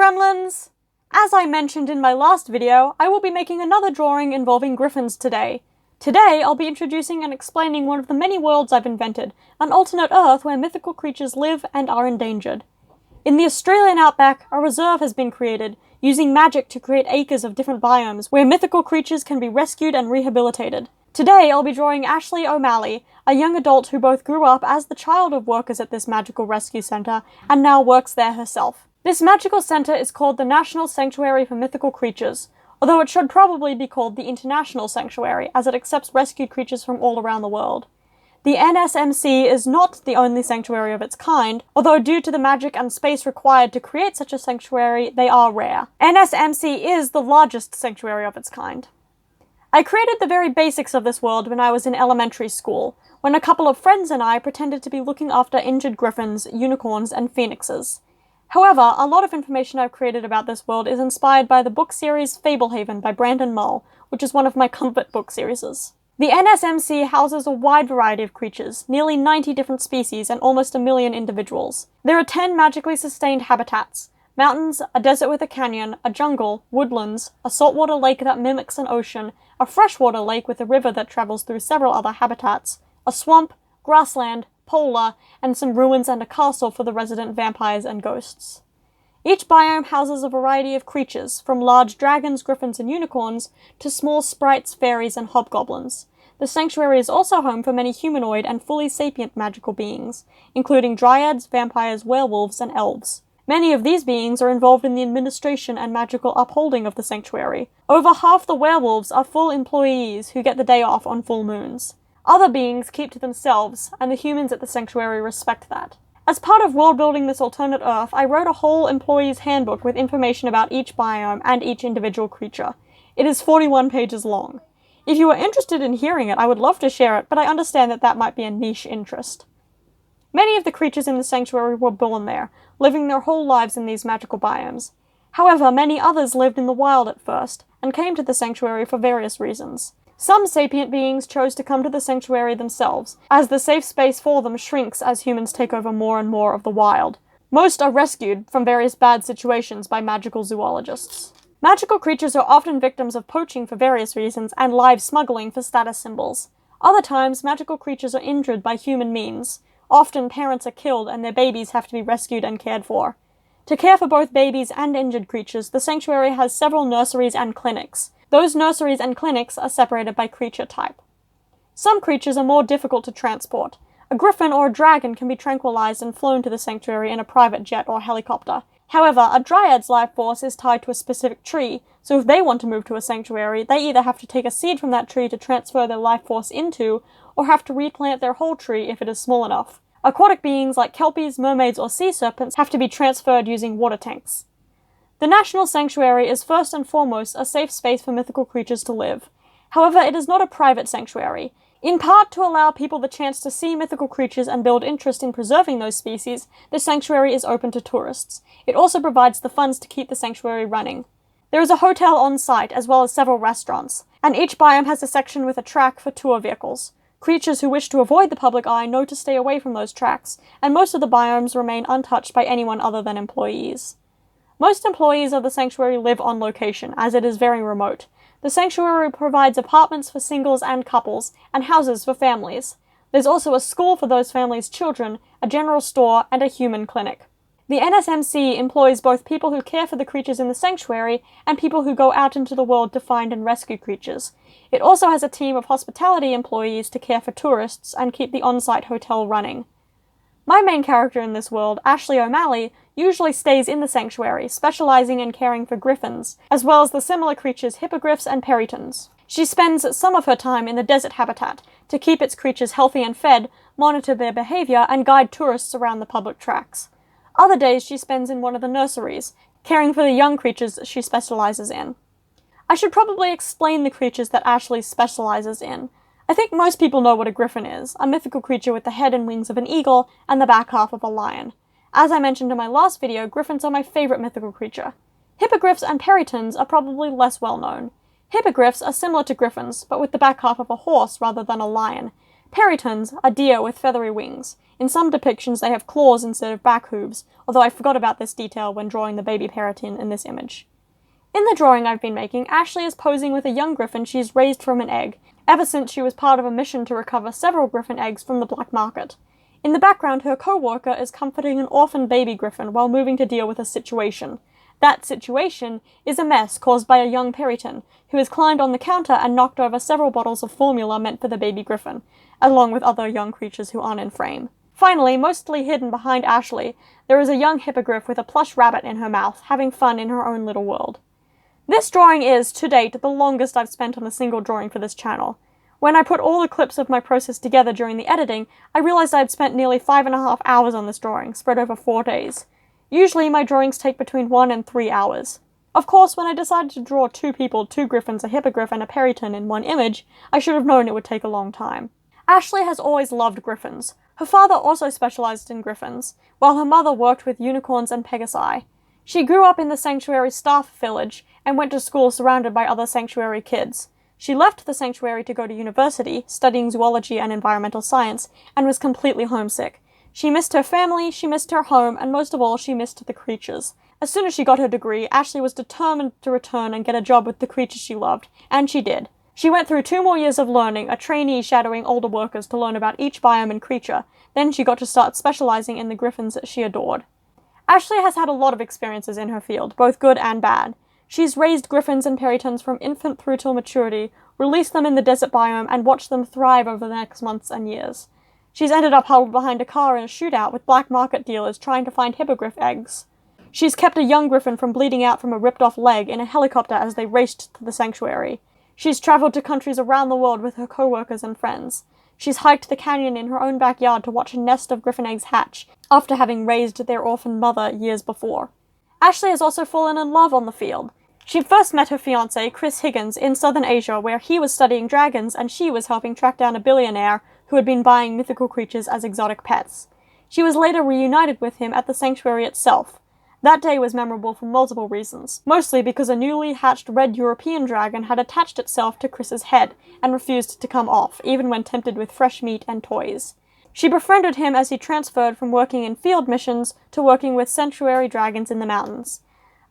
Gremlins! As I mentioned in my last video, I will be making another drawing involving griffins today. Today, I'll be introducing and explaining one of the many worlds I've invented, an alternate Earth where mythical creatures live and are endangered. In the Australian outback, a reserve has been created, using magic to create acres of different biomes where mythical creatures can be rescued and rehabilitated. Today, I'll be drawing Ashley O'Malley, a young adult who both grew up as the child of workers at this magical rescue centre and now works there herself. This magical centre is called the National Sanctuary for Mythical Creatures, although it should probably be called the International Sanctuary, as it accepts rescued creatures from all around the world. The NSMC is not the only sanctuary of its kind, although due to the magic and space required to create such a sanctuary, they are rare. NSMC is the largest sanctuary of its kind. I created the very basics of this world when I was in elementary school, when a couple of friends and I pretended to be looking after injured griffins, unicorns, and phoenixes. However, a lot of information I've created about this world is inspired by the book series Fablehaven by Brandon Mull, which is one of my comfort book series. The NSMC houses a wide variety of creatures, nearly 90 different species and almost 1 million individuals. There are 10 magically sustained habitats: mountains, a desert with a canyon, a jungle, woodlands, a saltwater lake that mimics an ocean, a freshwater lake with a river that travels through several other habitats, a swamp, grassland, polar, and some ruins and a castle for the resident vampires and ghosts. Each biome houses a variety of creatures, from large dragons, griffins, and unicorns, to small sprites, fairies, and hobgoblins. The sanctuary is also home for many humanoid and fully sapient magical beings, including dryads, vampires, werewolves, and elves. Many of these beings are involved in the administration and magical upholding of the sanctuary. Over half the werewolves are full employees who get the day off on full moons. Other beings keep to themselves, and the humans at the sanctuary respect that. As part of world-building this alternate Earth, I wrote a whole employee's handbook with information about each biome and each individual creature. It is 41 pages long. If you are interested in hearing it, I would love to share it, but I understand that might be a niche interest. Many of the creatures in the sanctuary were born there, living their whole lives in these magical biomes. However, many others lived in the wild at first, and came to the sanctuary for various reasons. Some sapient beings chose to come to the sanctuary themselves, as the safe space for them shrinks as humans take over more and more of the wild. Most are rescued from various bad situations by magical zoologists. Magical creatures are often victims of poaching for various reasons and live smuggling for status symbols. Other times, magical creatures are injured by human means. Often parents are killed and their babies have to be rescued and cared for. To care for both babies and injured creatures, the sanctuary has several nurseries and clinics. Those nurseries and clinics are separated by creature type. Some creatures are more difficult to transport. A griffin or a dragon can be tranquilized and flown to the sanctuary in a private jet or helicopter. However, a dryad's life force is tied to a specific tree, so if they want to move to a sanctuary, they either have to take a seed from that tree to transfer their life force into, or have to replant their whole tree if it is small enough. Aquatic beings like kelpies, mermaids, or sea serpents have to be transferred using water tanks. The National Sanctuary is first and foremost a safe space for mythical creatures to live. However, it is not a private sanctuary. In part to allow people the chance to see mythical creatures and build interest in preserving those species, the sanctuary is open to tourists. It also provides the funds to keep the sanctuary running. There is a hotel on site, as well as several restaurants, and each biome has a section with a track for tour vehicles. Creatures who wish to avoid the public eye know to stay away from those tracks, and most of the biomes remain untouched by anyone other than employees. Most employees of the sanctuary live on location, as it is very remote. The sanctuary provides apartments for singles and couples, and houses for families. There's also a school for those families' children, a general store, and a human clinic. The NSMC employs both people who care for the creatures in the sanctuary and people who go out into the world to find and rescue creatures. It also has a team of hospitality employees to care for tourists and keep the on-site hotel running. My main character in this world, Ashley O'Malley, usually stays in the sanctuary, specializing in caring for griffins, as well as the similar creatures Hippogriffs and Perytons. She spends some of her time in the desert habitat to keep its creatures healthy and fed, monitor their behavior, and guide tourists around the public tracks. Other days she spends in one of the nurseries, caring for the young creatures she specializes in. I should probably explain the creatures that Ashley specializes in. I think most people know what a griffin is, a mythical creature with the head and wings of an eagle and the back half of a lion. As I mentioned in my last video, griffins are my favorite mythical creature. Hippogriffs and Perytons are probably less well known. Hippogriffs are similar to griffins, but with the back half of a horse rather than a lion. Perytons are deer with feathery wings. In some depictions they have claws instead of back hooves, although I forgot about this detail when drawing the baby peryton in this image. In the drawing I've been making, Ashley is posing with a young griffin she's raised from an egg, ever since she was part of a mission to recover several griffin eggs from the black market. In the background, her co-worker is comforting an orphan baby griffin while moving to deal with a situation. That situation is a mess caused by a young peryton, who has climbed on the counter and knocked over several bottles of formula meant for the baby griffin, along with other young creatures who aren't in frame. Finally, mostly hidden behind Ashley, there is a young hippogriff with a plush rabbit in her mouth, having fun in her own little world. This drawing is, to date, the longest I've spent on a single drawing for this channel. When I put all the clips of my process together during the editing, I realized I had spent nearly 5.5 hours on this drawing, spread over 4 days. Usually my drawings take between 1 and 3 hours. Of course, when I decided to draw 2 people, 2 griffins, a hippogriff, and a peryton in one image, I should have known it would take a long time. Ashley has always loved griffins. Her father also specialized in griffins, while her mother worked with unicorns and pegasi. She grew up in the sanctuary staff village and went to school surrounded by other sanctuary kids. She left the sanctuary to go to university, studying zoology and environmental science, and was completely homesick. She missed her family, she missed her home, and most of all, she missed the creatures. As soon as she got her degree, Ashley was determined to return and get a job with the creatures she loved, and she did. She went through 2 more years of learning, a trainee shadowing older workers to learn about each biome and creature. Then she got to start specializing in the griffins that she adored. Ashley has had a lot of experiences in her field, both good and bad. She's raised griffins and perytons from infant through till maturity, released them in the desert biome, and watched them thrive over the next months and years. She's ended up huddled behind a car in a shootout with black market dealers trying to find hippogriff eggs. She's kept a young griffin from bleeding out from a ripped-off leg in a helicopter as they raced to the sanctuary. She's traveled to countries around the world with her co-workers and friends. She's hiked the canyon in her own backyard to watch a nest of griffin eggs hatch, after having raised their orphan mother years before. Ashley has also fallen in love on the field. She first met her fiancé, Chris Higgins, in southern Asia, where he was studying dragons and she was helping track down a billionaire who had been buying mythical creatures as exotic pets. She was later reunited with him at the sanctuary itself. That day was memorable for multiple reasons, mostly because a newly hatched red European dragon had attached itself to Chris's head and refused to come off, even when tempted with fresh meat and toys. She befriended him as he transferred from working in field missions to working with sanctuary dragons in the mountains.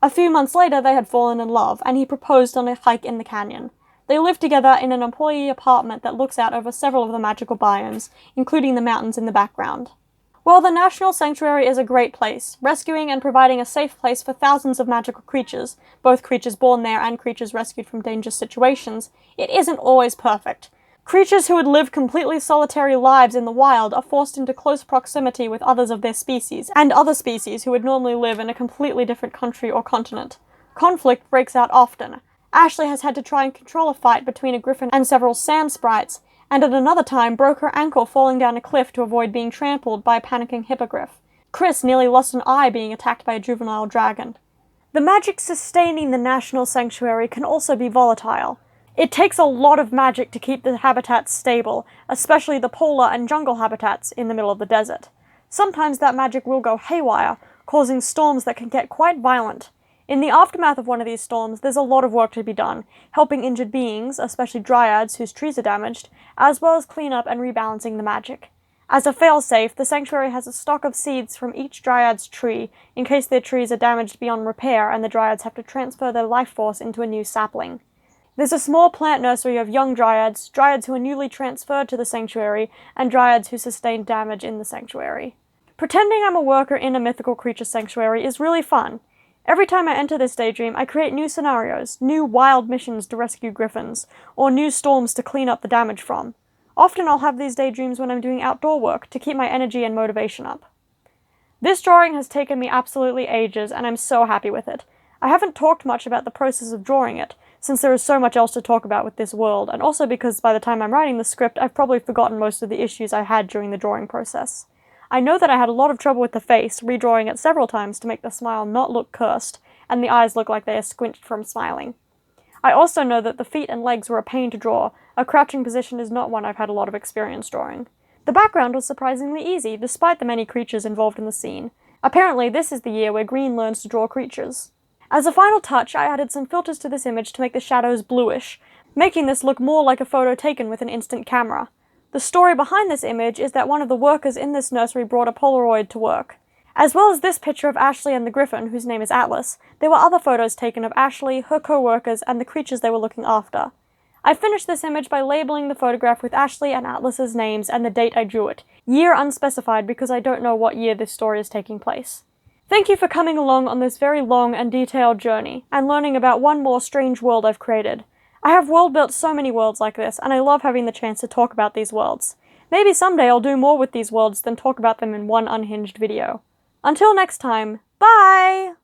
A few months later they had fallen in love, and he proposed on a hike in the canyon. They lived together in an employee apartment that looks out over several of the magical biomes, including the mountains in the background. While the National Sanctuary is a great place, rescuing and providing a safe place for thousands of magical creatures, both creatures born there and creatures rescued from dangerous situations, it isn't always perfect. Creatures who would live completely solitary lives in the wild are forced into close proximity with others of their species, and other species who would normally live in a completely different country or continent. Conflict breaks out often. Ashley has had to try and control a fight between a griffin and several sand sprites, and at another time broke her ankle falling down a cliff to avoid being trampled by a panicking hippogriff. Chris nearly lost an eye being attacked by a juvenile dragon. The magic sustaining the National Sanctuary can also be volatile. It takes a lot of magic to keep the habitats stable, especially the polar and jungle habitats in the middle of the desert. Sometimes that magic will go haywire, causing storms that can get quite violent. In the aftermath of one of these storms, there's a lot of work to be done, helping injured beings, especially dryads whose trees are damaged, as well as cleanup and rebalancing the magic. As a failsafe, the sanctuary has a stock of seeds from each dryad's tree, in case their trees are damaged beyond repair and the dryads have to transfer their life force into a new sapling. There's a small plant nursery of young dryads, dryads who are newly transferred to the sanctuary, and dryads who sustained damage in the sanctuary. Pretending I'm a worker in a mythical creature sanctuary is really fun. Every time I enter this daydream, I create new scenarios, new wild missions to rescue griffins, or new storms to clean up the damage from. Often I'll have these daydreams when I'm doing outdoor work to keep my energy and motivation up. This drawing has taken me absolutely ages, and I'm so happy with it. I haven't talked much about the process of drawing it, since there is so much else to talk about with this world, and also because by the time I'm writing the script, I've probably forgotten most of the issues I had during the drawing process. I know that I had a lot of trouble with the face, redrawing it several times to make the smile not look cursed, and the eyes look like they are squinched from smiling. I also know that the feet and legs were a pain to draw. A crouching position is not one I've had a lot of experience drawing. The background was surprisingly easy, despite the many creatures involved in the scene. Apparently this is the year where Green learns to draw creatures. As a final touch, I added some filters to this image to make the shadows bluish, making this look more like a photo taken with an instant camera. The story behind this image is that one of the workers in this nursery brought a Polaroid to work. As well as this picture of Ashley and the Griffin, whose name is Atlas, there were other photos taken of Ashley, her co-workers, and the creatures they were looking after. I finished this image by labeling the photograph with Ashley and Atlas's names and the date I drew it, year unspecified because I don't know what year this story is taking place. Thank you for coming along on this very long and detailed journey, and learning about one more strange world I've created. I have world-built so many worlds like this, and I love having the chance to talk about these worlds. Maybe someday I'll do more with these worlds than talk about them in one unhinged video. Until next time, bye!